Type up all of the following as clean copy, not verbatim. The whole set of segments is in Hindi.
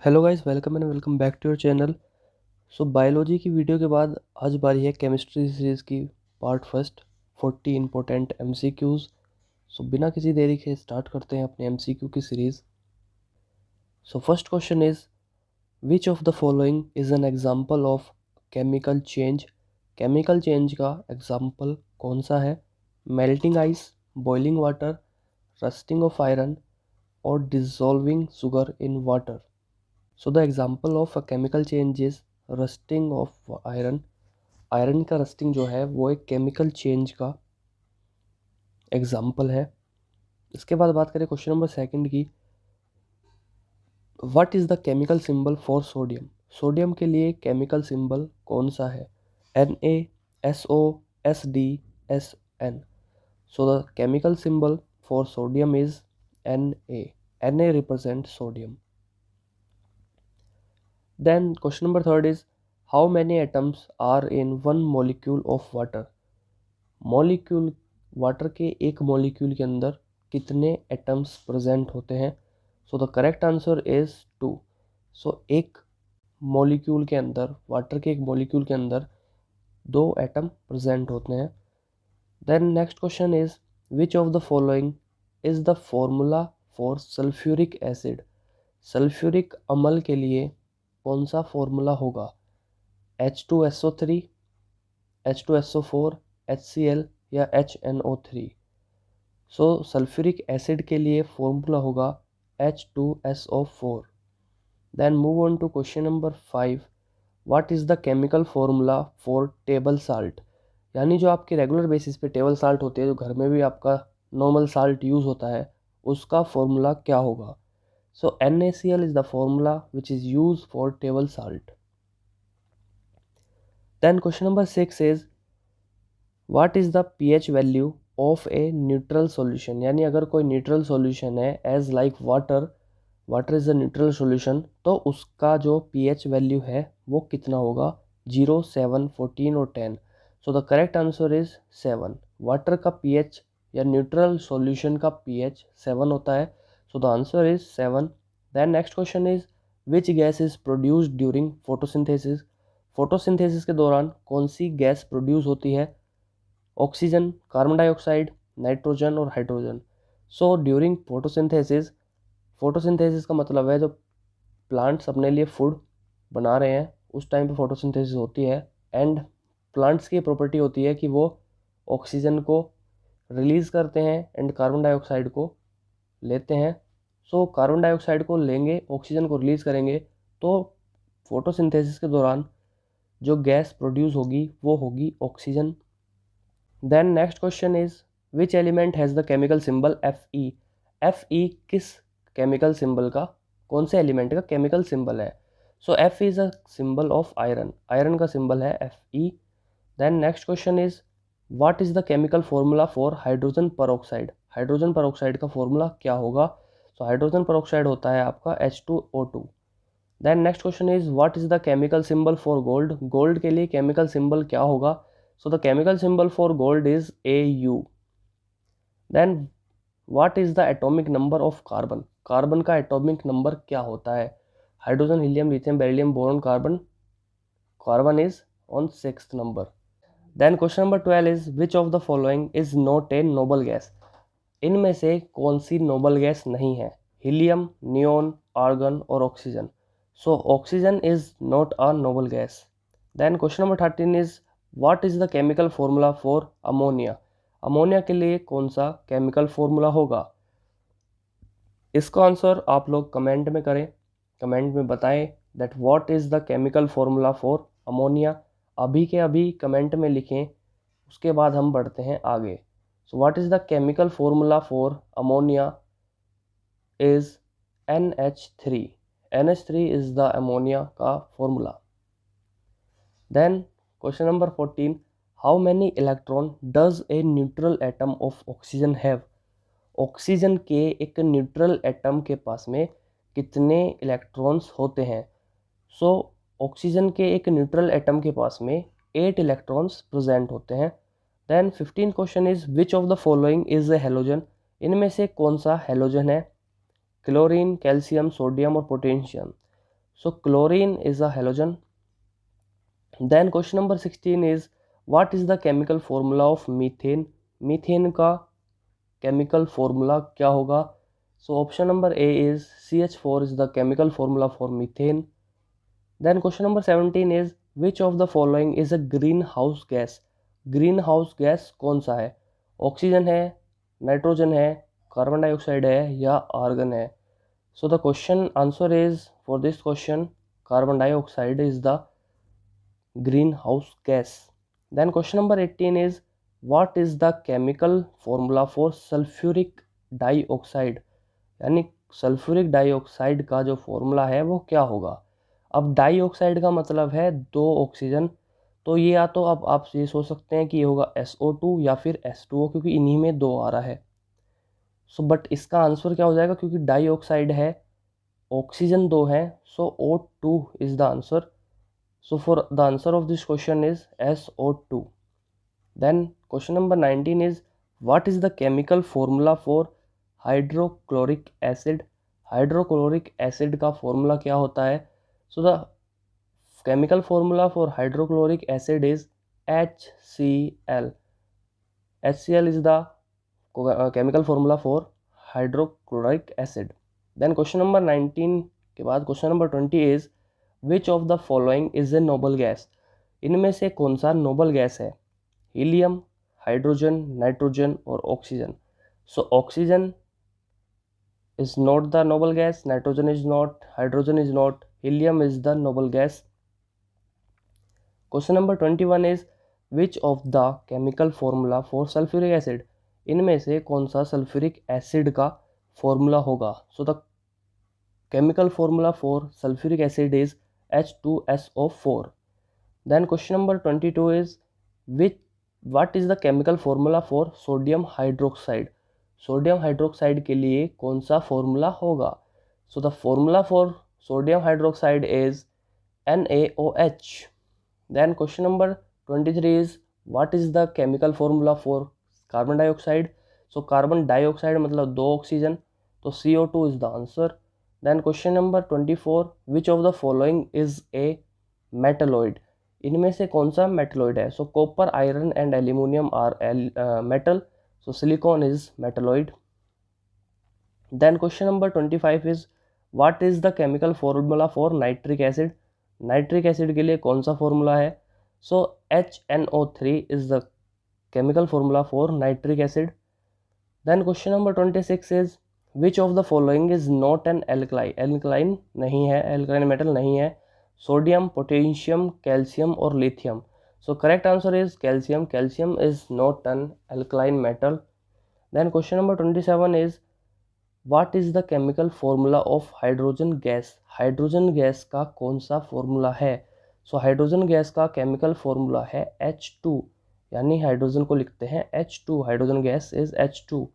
Hello guys, welcome and welcome back to your channel. So biology की वीडियो के बाद आज बारी है केमिस्ट्री सीरीज़ की पार्ट फर्स्ट 40 इंपॉर्टेंट एमसीक्यूज़। सो बिना किसी देरी के स्टार्ट करते हैं अपने एमसीक्यू की series. So first question is which of the following is an example of chemical change. Chemical change का एग्जांपल कौन सा है? Melting ice, boiling water, rusting of iron और dissolving sugar in water. So the example of a chemical change is rusting of iron। Iron का रस्टिंग जो है वो एक केमिकल चेंज का एग्जाम्पल है। इसके बाद बात करें क्वेश्चन नंबर सेकंड की, what is the chemical symbol for sodium. Sodium के लिए केमिकल सिंबल कौन सा है? Na, So, Sd, Sn। So the chemical symbol for sodium is Na। Na represent sodium. Then question number third is how many atoms are in one molecule of water। Molecule water के एक मॉलिक्यूल के अंदर कितने एटम्स प्रेजेंट होते हैं? सो द करेक्ट आंसर इज 2। सो एक मॉलिक्यूल के अंदर, वाटर के एक मॉलिक्यूल के अंदर 2 एटम प्रेजेंट होते हैं। Then next question is which of the following is the formula for sulphuric acid. Sulphuric अम्ल के लिए कौन सा फॉर्मूला होगा? H2SO3, H2SO4, HCl या HNO3। सो सल्फ्यूरिक एसिड के लिए फॉर्मूला होगा H2SO4। Then move on to question number 5, what is the chemical formula for table salt. यानी जो आपके रेगुलर बेसिस पे टेबल साल्ट होती है, जो घर में भी आपका नॉर्मल साल्ट यूज़ होता है, उसका फॉर्मूला क्या होगा? सो NaCl is the formula which is use for table salt. Then question number 6 is what is the pH value of a neutral solution। यानी अगर कोई न्यूट्रल सॉल्यूशन है as like water, water is a neutral solution, तो उसका जो pH वैल्यू है वो कितना होगा? 0, 7, 14 और 10। So the correct answer is 7। Water का pH या न्यूट्रल सॉल्यूशन का pH 7 होता है। So the answer is 7। Then next question is which gas is produced during photosynthesis. Photosynthesis के दौरान कौन सी गैस प्रोड्यूस होती है? ऑक्सीजन, कार्बन डाइऑक्साइड, नाइट्रोजन और hydrogen. So during photosynthesis, photosynthesis का मतलब है जो प्लांट्स अपने लिए फूड बना रहे हैं उस टाइम पे फोटोसिंथेसिस होती है। एंड प्लांट्स की प्रॉपर्टी होती है कि वो ऑक्सीजन को रिलीज़ करते हैं एंड कार्बन डाइऑक्साइड को लेते हैं। सो कार्बन डाइऑक्साइड को लेंगे, ऑक्सीजन को रिलीज़ करेंगे, तो फोटोसिंथेसिस के दौरान जो गैस प्रोड्यूस होगी वो होगी oxygen. Then next question is which element has the chemical symbol Fe। Fe किस केमिकल सिंबल का, कौन से एलिमेंट का केमिकल सिंबल है? So Fe is a symbol of iron, iron का सिंबल है Fe। Then next question is what is the chemical formula for hydrogen peroxide. Hydrogen peroxide का फॉर्मूला क्या होगा? सो हाइड्रोजन परऑक्साइड होता है आपका H2O2। Then next question is what is the chemical symbol for gold. Gold के लिए केमिकल सिंबल क्या होगा? So the chemical symbol for gold is Au। Then what is the atomic number of carbon. Carbon का एटॉमिक नंबर क्या होता है? Hydrogen, helium, lithium, beryllium, boron, carbon. Carbon is on 6th number. Then question number 12 is which of the following is not a noble gas. इनमें से कौन सी नोबल गैस नहीं है? हीलियम, नियोन, आर्गन और oxygen. So oxygen is not a noble gas. Then question number 13 is what is the chemical formula for ammonia. Ammonia के लिए कौन सा केमिकल फॉर्मूला होगा? इसका आंसर आप लोग कमेंट में करें, कमेंट में बताएं that what is the chemical formula for ammonia. अभी के अभी कमेंट में लिखें, उसके बाद हम बढ़ते हैं आगे। So what is the chemical formula for ammonia is NH3। NH3 is the ammonia का formula। Then question number 14, how many electron does a neutral atom of oxygen have। Oxygen के एक न्यूट्रल एटम के पास में कितने इलेक्ट्रॉन्स होते हैं? सो ऑक्सीजन के एक न्यूट्रल एटम के पास में 8 इलेक्ट्रॉन्स प्रेजेंट होते हैं। Then 15 question is which of the following is a halogen. इनमें से कौन सा हेलोजन है? क्लोरीन, कैल्शियम, सोडियम और potassium. So chlorine is a halogen. Then question number 16 is what is the chemical formula of methane? Methane का chemical formula क्या होगा? So option number A is CH4 is the chemical formula for methane. Then question number 17 is which of the following is a greenhouse gas? greenhouse gas कौन सा है? ऑक्सीजन है, नाइट्रोजन है, कार्बन डाइऑक्साइड है या आर्गन है? So the question answer is for this question carbon dioxide is the greenhouse gas. Then question number 18 is what is the chemical formula for sulfuric dioxide? यानी सल्फ्यूरिक डाइऑक्साइड का जो फॉर्मूला है वो क्या होगा? अब डाइऑक्साइड का मतलब है दो ऑक्सीजन, तो ये या तो अब आप ये सोच सकते हैं कि ये होगा SO2 या फिर H2O, क्योंकि इन्हीं में दो आ रहा है. सो बट इसका आंसर क्या हो जाएगा, क्योंकि डाइऑक्साइड है, ऑक्सीजन दो है, सो O2 is the answer. So for the answer of this question is SO2. Then question number 19 is what is the chemical formula for hydrochloric acid? Hydrochloric acid का फॉर्मूला क्या होता है? So the chemical formula for hydrochloric acid is HCl. HCl is the chemical formula for hydrochloric acid. Then question number 19 के बाद question number 20 is which of the following is A noble gas? इनमें से कौन सा नोबल गैस है? हीलियम, हाइड्रोजन, नाइट्रोजन और oxygen. So oxygen is not the noble gas, nitrogen is not, hydrogen is not, helium is the noble gas. Question number 21 is which of the chemical formula for sulphuric acid? इनमें से कौन सा सल्फ्यूरिक एसिड का फॉर्मूला होगा? So the chemical formula for sulphuric acid is H2SO4. Then question number 22 is what is the chemical formula for sodium hydroxide? Sodium hydroxide के लिए कौन सा फॉर्मूला होगा? So the formula for sodium hydroxide is NaOH. Then question number 23 is what is the chemical formula for carbon dioxide? So carbon dioxide मतलब दो ऑक्सीजन, तो CO2 is the answer. Then question number 24 which of the following is a metalloid? इनमें से कौन सा मेटलॉइड है? So copper, iron and aluminium are metal, so silicon is metalloid. Then question number 25 is what is the chemical formula for nitric acid? Nitric acid के लिए कौन सा फॉर्मूला है? So HNO3 is the chemical formula for nitric acid. Then question number 26 is which of the following is not an alkaline? Alkaline नहीं है, एल्कलाइन मेटल नहीं है. सोडियम, पोटेशियम, कैल्शियम और lithium. So correct answer is calcium. Calcium is not an alkaline metal. Then question number 27 is what is the chemical formula of hydrogen gas? Hydrogen gas का कौन सा फॉर्मूला है? सो हाइड्रोजन गैस का केमिकल फॉर्मूला है H2, यानी हाइड्रोजन को लिखते हैं H2. Hydrogen gas is H2.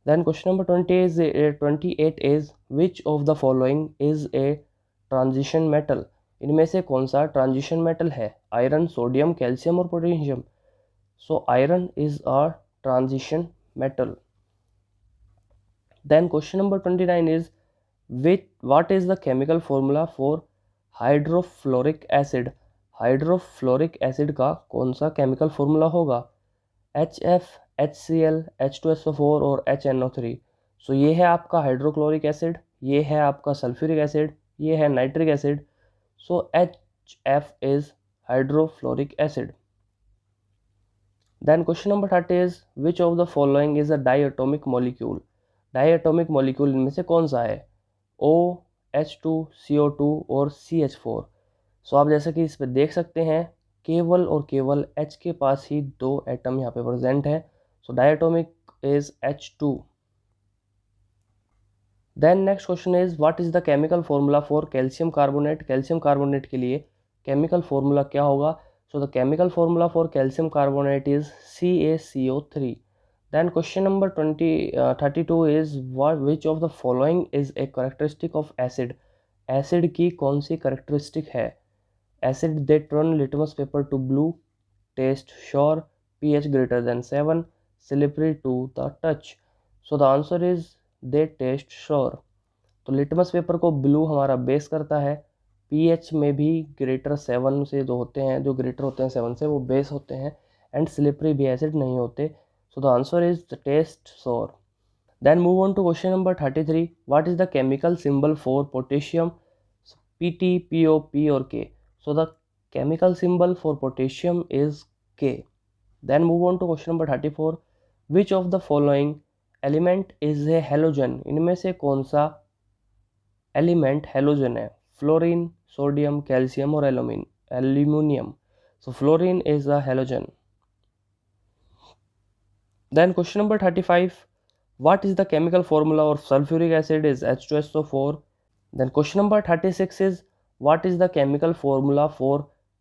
Then question number 28 is which of the following is a transition metal? इनमें से कौन सा ट्रांजिशन मेटल है? आयरन, सोडियम, कैल्शियम और potassium. So iron is a transition metal. Then question number 29 is what is the chemical formula for hydrofluoric acid? Hydrofluoric acid का कौन सा केमिकल फॉर्मूला होगा? HF, HCl, H2SO4 और HNO3. सो ये है आपका हाइड्रोक्लोरिक एसिड, ये है आपका सल्फ्यूरिक एसिड, ये है nitric acid. So HF is hydrofluoric acid. Then question number 30 is which of the following is a diatomic molecule? Diatomic molecule इनमें से कौन सा है? O, H2, CO2 और CH4. सो आप जैसा कि इस पर देख सकते हैं केवल और केवल H के पास ही दो एटम यहाँ पे प्रेजेंट है. So diatomic is H2. Then next question is what is the chemical formula for calcium carbonate? Calcium carbonate के लिए केमिकल फॉर्मूला क्या होगा? So the chemical formula for calcium carbonate is CaCO3. Then question number 32 is which of the following is a characteristic of acid? Acid की कौन सी करेक्टरिस्टिक है? Acid that turn litmus paper to blue, taste sour, pH greater than 7, slippery to the touch. So the answer is they taste sour. तो लिटमस पेपर को ब्लू हमारा बेस करता है, pH में भी ग्रेटर 7 से जो होते हैं, जो ग्रेटर होते हैं 7 से, वो बेस होते हैं एंड स्लिपरी भी एसिड नहीं होते. So the answer is the taste sour. Then move on to question number 33. What is the chemical symbol for potassium? PT, PO, P or K? So the chemical symbol for potassium is K. Then move on to question number 34. Which of the following element is a halogen? इनमें से कौन सा एलिमेंट हेलोजन है? फ्लोरीन, सोडियम, कैल्शियम और aluminium. So fluorine is a halogen. Then question number 35. What is the chemical formula of sulfuric acid? Is H2SO4. Then question number 36 is what is the chemical formula for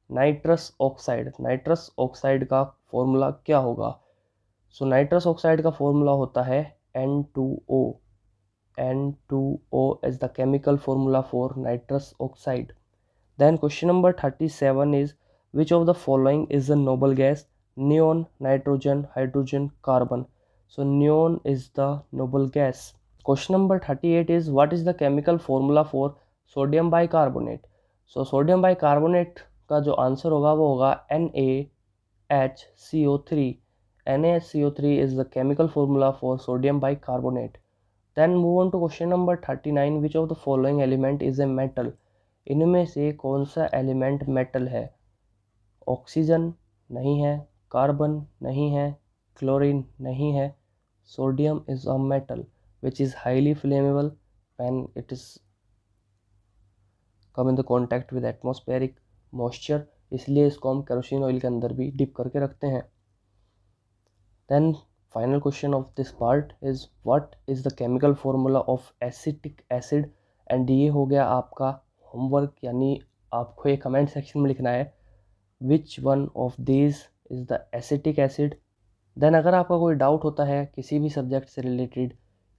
nitrous oxide? nitrous oxide का formula क्या होगा? So nitrous oxide का formula होता है N2O. N2O is the chemical formula for nitrous oxide. Then question number 37 is which of the following is a noble gas? Neon, nitrogen, hydrogen, carbon. So neon is the noble gas. Question number 38 is what is the chemical formula for sodium bicarbonate? So sodium bicarbonate का जो आंसर होगा वो होगा NaHCO3. NaHCO3 is the chemical formula for sodium bicarbonate. Then move on to question number 39. Which of the following element is a metal? इनमें से कौन सा एलिमेंट मेटल है? ऑक्सीजन नहीं है, कार्बन नहीं है, क्लोरीन नहीं है. Sodium is a metal which is highly flammable when it is come in the contact with atmospheric moisture. इसलिए इसको हम केरोसिन ऑयल के अंदर भी डिप करके रखते हैं. Then final question of this part is what is the chemical formula of acetic acid? And ये हो गया आपका होमवर्क, यानी आपको ये कमेंट सेक्शन में लिखना है which one of these is the acetic acid. Then अगर आपका कोई डाउट होता है किसी भी सब्जेक्ट से रिलेटेड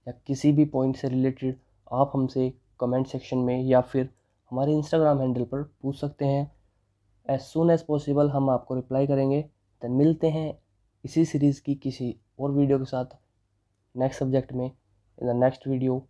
या किसी भी पॉइंट से रिलेटेड, आप हमसे कमेंट सेक्शन में या फिर हमारे इंस्टाग्राम हैंडल पर पूछ सकते हैं. एज सून एज पॉसिबल हम आपको रिप्लाई करेंगे. देन मिलते हैं इसी सीरीज़ की किसी और वीडियो के साथ नेक्स्ट सब्जेक्ट में इन द नेक्स्ट वीडियो.